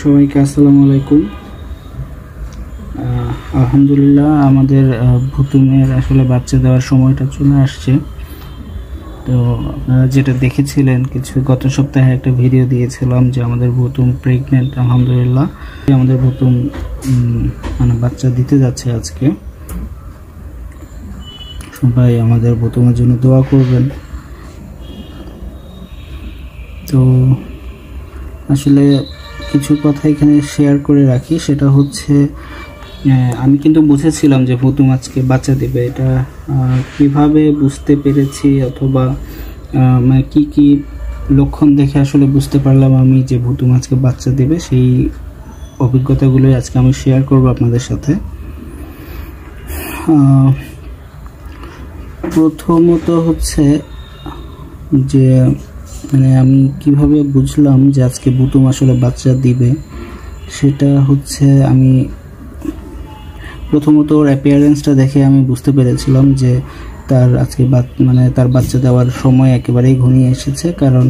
সবাইকে আসসালামু আলাইকুম। আলহামদুলিল্লাহ আমাদের ভুতুমের আসলে বাচ্চা দেওয়ার সময়টা চলে আসছে। তো আপনারা যেটা দেখেছিলেন কিছু গত সপ্তাহে একটা ভিডিও দিয়েছিলাম যে আমাদের ভুতুম প্রেগনেন্ট। আলহামদুলিল্লাহ আমাদের ভুতুম মানে বাচ্চা দিতে যাচ্ছে আজকে। সবাই আমাদের ভুতুমের জন্য দোয়া করবেন। তো আসলে কিছু কথা এখানে শেয়ার করে রাখি, সেটা হচ্ছে আমি কিন্তু বুঝেছিলাম যে ভুতুম আজকে বাচ্চা দেবে। এটা কিভাবে বুঝতে পেরেছি অথবা মানে কি কি লক্ষণ দেখে আসলে বুঝতে পারলাম আমি যে ভুতুম আজকে বাচ্চা দেবে, সেই অভিজ্ঞতাগুলোই আজকে আমি শেয়ার করব আপনাদের সাথে। প্রথমত হচ্ছে যে মানে আমি কিভাবে বুঝলাম যে আজকে ভুতুম আসলে বাচ্চা দিবে, সেটা হচ্ছে আমি প্রথমত ওর অ্যাপিয়ারেন্সটা দেখে আমি বুঝতে পেরেছিলাম যে তার আজকে মানে তার বাচ্চা দেওয়ার সময় একেবারেই ঘনিয়ে এসেছে। কারণ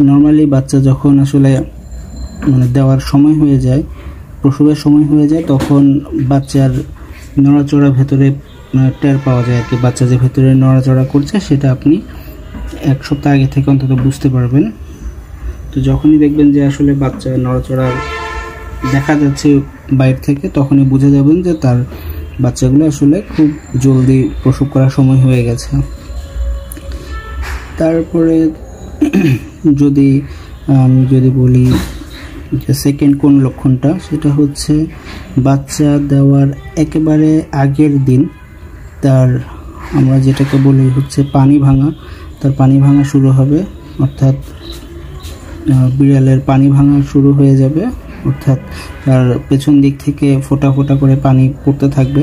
নর্মালি বাচ্চা যখন আসলে মানে দেওয়ার সময় হয়ে যায়, প্রসবের সময় হয়ে যায়, তখন বাচ্চার নড়াচড়া ভেতরে টের পাওয়া যায় আর কি। বাচ্চা যে ভেতরে নড়াচড়া করছে সেটা আপনি এক সপ্তাহ আগে থেকে অন্তত বুঝতে পারবেন। তো যখনই দেখবেন যে আসলে বাচ্চা নড়াচড়া দেখা যাচ্ছে বাইরে থেকে, তখনই বুঝে যাবেন যে তার বাচ্চাগুলো আসলে খুব জলদি প্রসব করার সময় হয়ে গেছে। তারপরে যদি বলি যে সেকেন্ড কোন লক্ষণটা, সেটা হচ্ছে বাচ্চা দেওয়ার একেবারে আগের দিন তার আমরা যেটাকে বলি হচ্ছে পানি ভাঙা, তার পানি ভাঙা শুরু হবে। অর্থাৎ বিড়ালের পানি ভাঙা শুরু হয়ে যাবে, অর্থাৎ তার পেছন দিক থেকে ফোঁটা ফোঁটা করে পানি পড়তে থাকবে।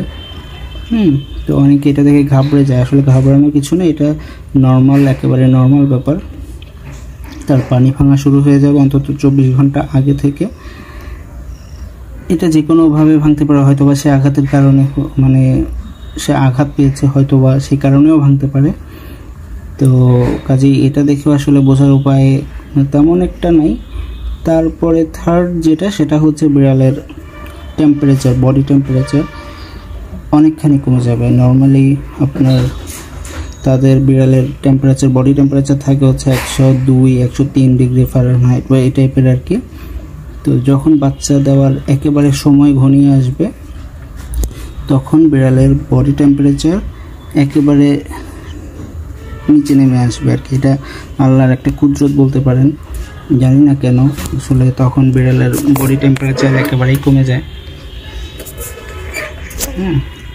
তো অনেকে এটা দেখে ঘাবড়ে যায়, আসলে ঘাবড়ানোর কিছু নেই, এটা নর্মাল, একেবারে নর্মাল ব্যাপার। তার পানি ভাঙা শুরু হয়ে যাবে অন্তত 24 ঘন্টা আগে থেকে। এটা যে কোনোভাবে ভাঙতে পারে, হয়তোবা সে আঘাতের কারণে, মানে সে আঘাত পেয়েছে হয়তোবা সেই কারণেও ভাঙতে পারে। তো কাজেই এটা দেখেও আসলে বোঝার উপায় তেমন একটা নাই। তারপরে থার্ড যেটা, সেটা হচ্ছে বিড়ালের টেম্পারেচার, বডি টেম্পারেচার অনেকখানি কমে যাবে। নর্মালি আপনার তাদের বিড়ালের টেম্পারেচার, বডি টেম্পারেচার থাকে হচ্ছে 102, 103 ডিগ্রি ফারেনহাইট বা এই টাইপের আর কি। তো যখন বাচ্চা দেওয়ার একেবারে সময় ঘনিয়ে আসবে, তখন বিড়ালের বডি টেম্পারেচার একেবারে নিচে নেমে আসবে আর কি। এটা আল্লাহর একটা কুদরত বলতে পারেন, জানি না কেন আসলে তখন বিড়ালের বডি টেম্পারেচার একেবারেই কমে যায়।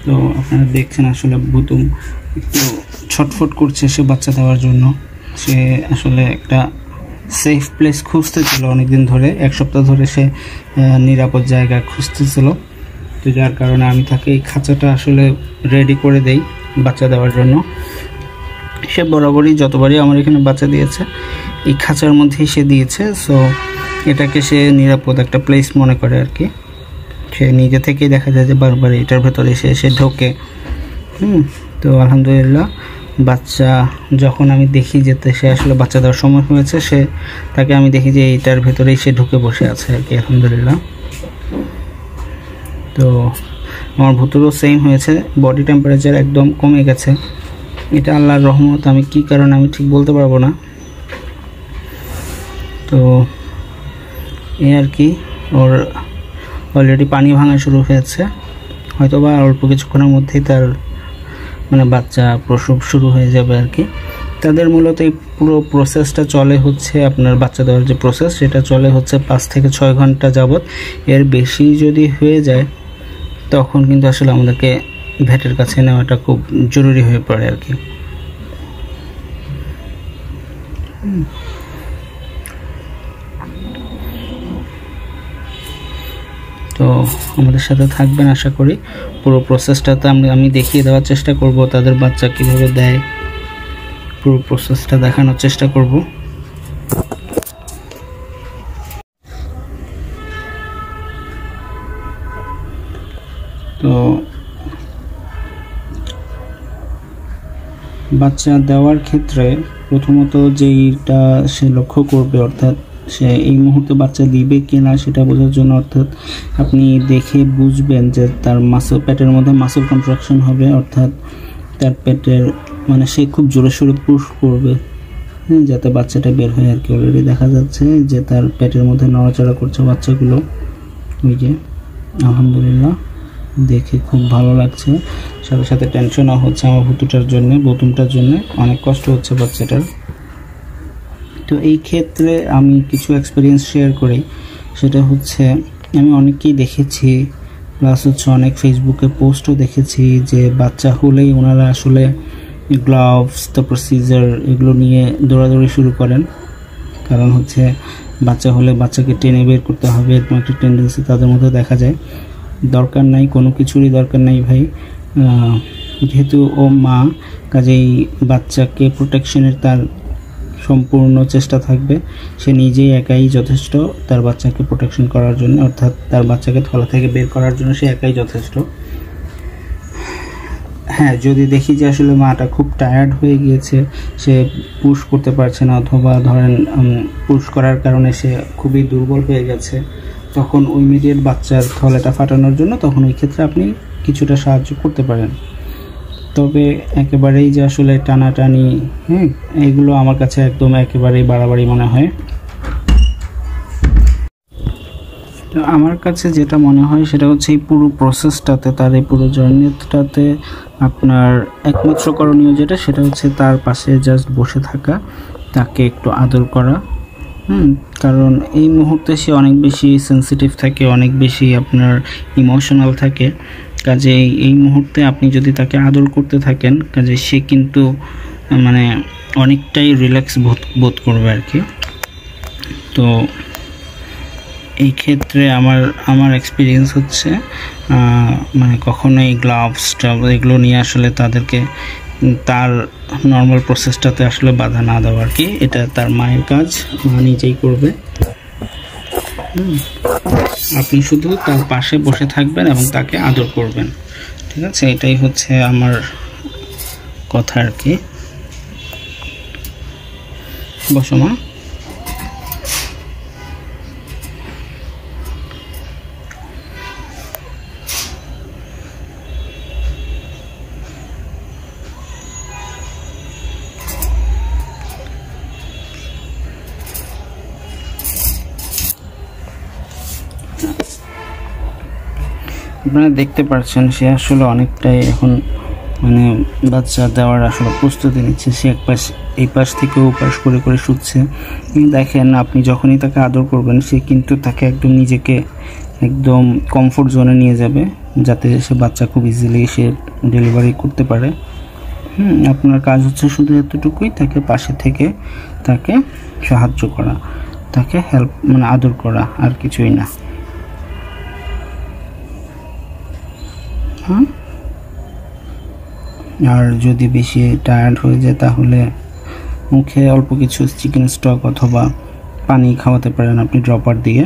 তো আপনারা দেখছেন আসলে ভুতুম একটু ছটফট করছে সে বাচ্চা দেওয়ার জন্য। সে আসলে একটা সেফ প্লেস খুঁজতেছিল অনেকদিন ধরে, এক সপ্তাহ ধরে সে নিরাপদ জায়গা খুঁজতেছিল। তো যার কারণে আমি তাকে এই খাঁচাটা আসলে রেডি করে দেই বাচ্চা দেওয়ার জন্য। সে বরাবরই যতবারই আমার এখানে বাচ্চা দিয়েছে এই খাঁচার মধ্যেই সে দিয়েছে। সো এটাকে সে নিরাপদ একটা প্লেস মনে করে আর কি। সে নিজে থেকেই দেখা যায় যে বারবার এটার ভেতরে সে ঢোকে। তো আলহামদুলিল্লাহ বাচ্চা যখন আমি দেখি যে সে আসলে বাচ্চা দেওয়ার সময় হয়েছে, তাকে আমি দেখি যে এইটার ভেতরেই সে ঢুকে বসে আছে আর কি, আলহামদুলিল্লাহ। তো আমার ভুতুরও সেম হয়েছে, বডি টেম্পারেচার একদম কমে গেছে। এটা আল্লাহর রহমত, আমি কি কারণে আমি ঠিক বলতে পারবো না। তো এই আর কি, ওর অলরেডি পানি ভাঙা শুরু হয়েছে, হয়তোবা অল্প কিছুক্ষণের মধ্যেই তার মানে বাচ্চা প্রসব শুরু হয়ে যাবে আর কি। তাদের মূলত এই পুরো প্রসেসটা চলে হচ্ছে, আপনার বাচ্চা দেওয়ার যে প্রসেস সেটা চলে হচ্ছে 5 থেকে 6 ঘন্টা যাবত। এর বেশি যদি হয়ে যায় তখন কিন্তু আসলে আমাদেরকে ভেটের কাছে নেওয়াটা খুব জরুরি হয়ে পড়ে আর কি। তো আমাদের সাথে থাকবেন আশা করি। পুরো প্রসেসটাতে আমি দেখিয়ে দেওয়ার চেষ্টা করব, তাদের বাচ্চা কীভাবে দেয়, পুরো প্রসেসটা দেখানোর চেষ্টা করব। তো বাচ্চা দেওয়ার ক্ষেত্রে প্রথমত যেইটা সে লক্ষ্য করবে, অর্থাৎ সে এই মুহূর্তে বাচ্চা দিবে কিনা সেটা বোঝার জন্য, অর্থাৎ আপনি দেখে বুঝবেন যে তার পেটের মধ্যে মাসল কন্ট্রাকশন হবে, অর্থাৎ তার পেটের মানে সে খুব জোরে সোরে পুশ করবে যাতে বাচ্চাটা বের হয় আর কি। অলরেডি দেখা যাচ্ছে যে তার পেটের মধ্যে নড়াচড়া করছে বাচ্চাগুলো। ওই যে আলহামদুলিল্লাহ, দেখে খুব ভালো লাগছে। সাথে সাথে টেনশনও হচ্ছে আমার ভুতুটার জন্য, বতুমটার জন্য অনেক কষ্ট হচ্ছে বাচ্চাটার। তো এই ক্ষেত্রে আমি কিছু এক্সপিরিয়েন্স শেয়ার করি। সেটা হচ্ছে আমি অনেকেই দেখেছি, প্লাস হচ্ছে অনেক ফেসবুকে পোস্টও দেখেছি যে বাচ্চা হলেই ওনারা আসলে গ্লাভস, তারপর সিজার এগুলো নিয়ে দৌড়াদৌড়ি শুরু করেন। কারণ হচ্ছে বাচ্চা হলে বাচ্চাকে টেনে বের করতে হবে, এরকম একটা টেন্ডেন্সি তাদের মধ্যে দেখা যায়। দরকার নাই, কোনো কিছুরই দরকার নাই ভাই। যেহেতু ও মা, কাজেই বাচ্চাকে প্রোটেকশনের তার সম্পূর্ণ চেষ্টা থাকবে। সে নিজেই একাই যথেষ্ট তার বাচ্চাকে প্রোটেকশন করার জন্য, অর্থাৎ তার বাচ্চাকে থলা থেকে বের করার জন্য সে একাই যথেষ্ট। হ্যাঁ, যদি দেখি যে আসলে মাটা খুব টায়ার্ড হয়ে গিয়েছে, সে পুশ করতে পারছে না, অথবা ধরেন পুশ করার কারণে সে খুবই দুর্বল হয়ে গেছে, তখন ইমিডিয়েট বাচ্চার থলেটা ফাটানোর জন্য তখন ওই ক্ষেত্রে আপনি কিছুটা সাহায্য করতে পারেন। তবে একেবারেই যে আসলে টানাটানি, এগুলো আমার কাছে একদম একেবারেই বাড়াবাড়ি মনে হয়। তো আমার কাছে যেটা মনে হয় সেটা হচ্ছে এই পুরো প্রসেসটাতে, তার এই পুরো জার্নিটাতে আপনার একমাত্র করণীয় যেটা, সেটা হচ্ছে তার পাশে জাস্ট বসে থাকা, তাকে একটু আদর করা। কারণ এই মুহূর্তে সে অনেক বেশি সেন্সিটিভ থাকে, অনেক বেশি আপনার ইমোশনাল থাকে। কাজেই এই মুহূর্তে আপনি যদি তাকে আদর করতে থাকেন, কাজে সে কিন্তু মানে অনেকটাই রিল্যাক্স বোধ করবে আর কি। তো এই ক্ষেত্রে আমার এক্সপিরিয়েন্স হচ্ছে মানে কখনোই গ্লাভস এগুলো নিয়ে আসলে তাদেরকে তার নর্মাল প্রসেসটাতে আসলে বাধা না দেওয়া আর কি। এটা তার মায়ের কাজ, মা নিজেই করবে। আপনি শুধু তার পাশে বসে থাকবেন এবং তাকে আদর করবেন, ঠিক আছে? এটাই হচ্ছে আমার কথা আর কি। বসো মা। আপনারা দেখতে পাচ্ছেন সে আসলে অনেকটাই এখন মানে বাচ্চা দেওয়ার আসলে প্রস্তুতি নিচ্ছে। সে এই পাশ থেকে ও পাশ করে করে শুচ্ছে। দেখেন, আপনি যখনই তাকে আদর করবেন সে কিন্তু তাকে একদম নিজেকে একদম কমফোর্ট জোনে নিয়ে যাবে, যাতে সে বাচ্চা খুব ইজিলি সে ডেলিভারি করতে পারে। আপনার কাজ হচ্ছে শুধু এতটুকুই, তাকে পাশে থেকে তাকে সাহায্য করা, তাকে হেল্প মানে আদর করা, আর কিছুই না। আর যদি বেশি টায়ার্ড হয়ে যায় তাহলে মুখে অল্প কিছু চিকেন স্টক অথবা পানি খাওয়াতে পারেন আপনি ড্রপার দিয়ে।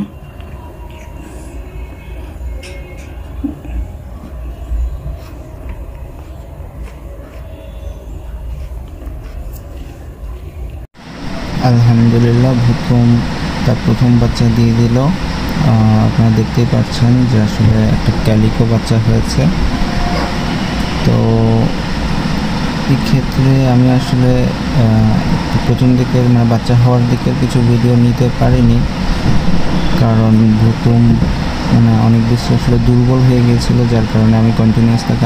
আলহামদুলিল্লাহ, তার প্রথম বাচ্চা দিয়ে দিল। আপনারা দেখতেই পাচ্ছেন যে আসলে একটা ক্যালিকো বাচ্চা হয়েছে। তো এই ক্ষেত্রে আমি আসলে প্রথম দিকের মানে বাচ্চা হওয়ার দিকের কিছু ভিডিও নিতে পারিনি, কারণ ভুতুম মানে অনেক বেশি আসলে দুর্বল হয়ে গিয়েছিল, যার কারণে আমি কন্টিনিউয়াস তাকে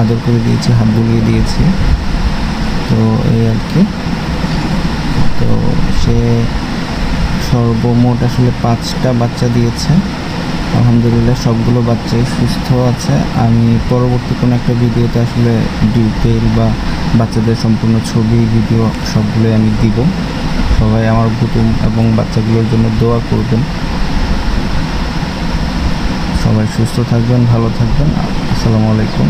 আদর করে দিয়েছি, হাত বুলিয়ে দিয়েছি। তো এই আর কি। তো সে সর্বমোট আসলে 5টা বাচ্চা দিয়েছে। আলহামদুলিল্লাহ, সবগুলো বাচ্চাই সুস্থ আছে। আমি পরবর্তী কোনো একটা ভিডিওতে আসলে ডিটেইল বা বাচ্চাদের সম্পূর্ণ ছবি ভিডিও সবগুলোই আমি দিব। সবাই আমার ভুতুম এবং বাচ্চাগুলোর জন্য দোয়া করবেন। সবাই সুস্থ থাকবেন, ভালো থাকবেন। আসসালামু আলাইকুম।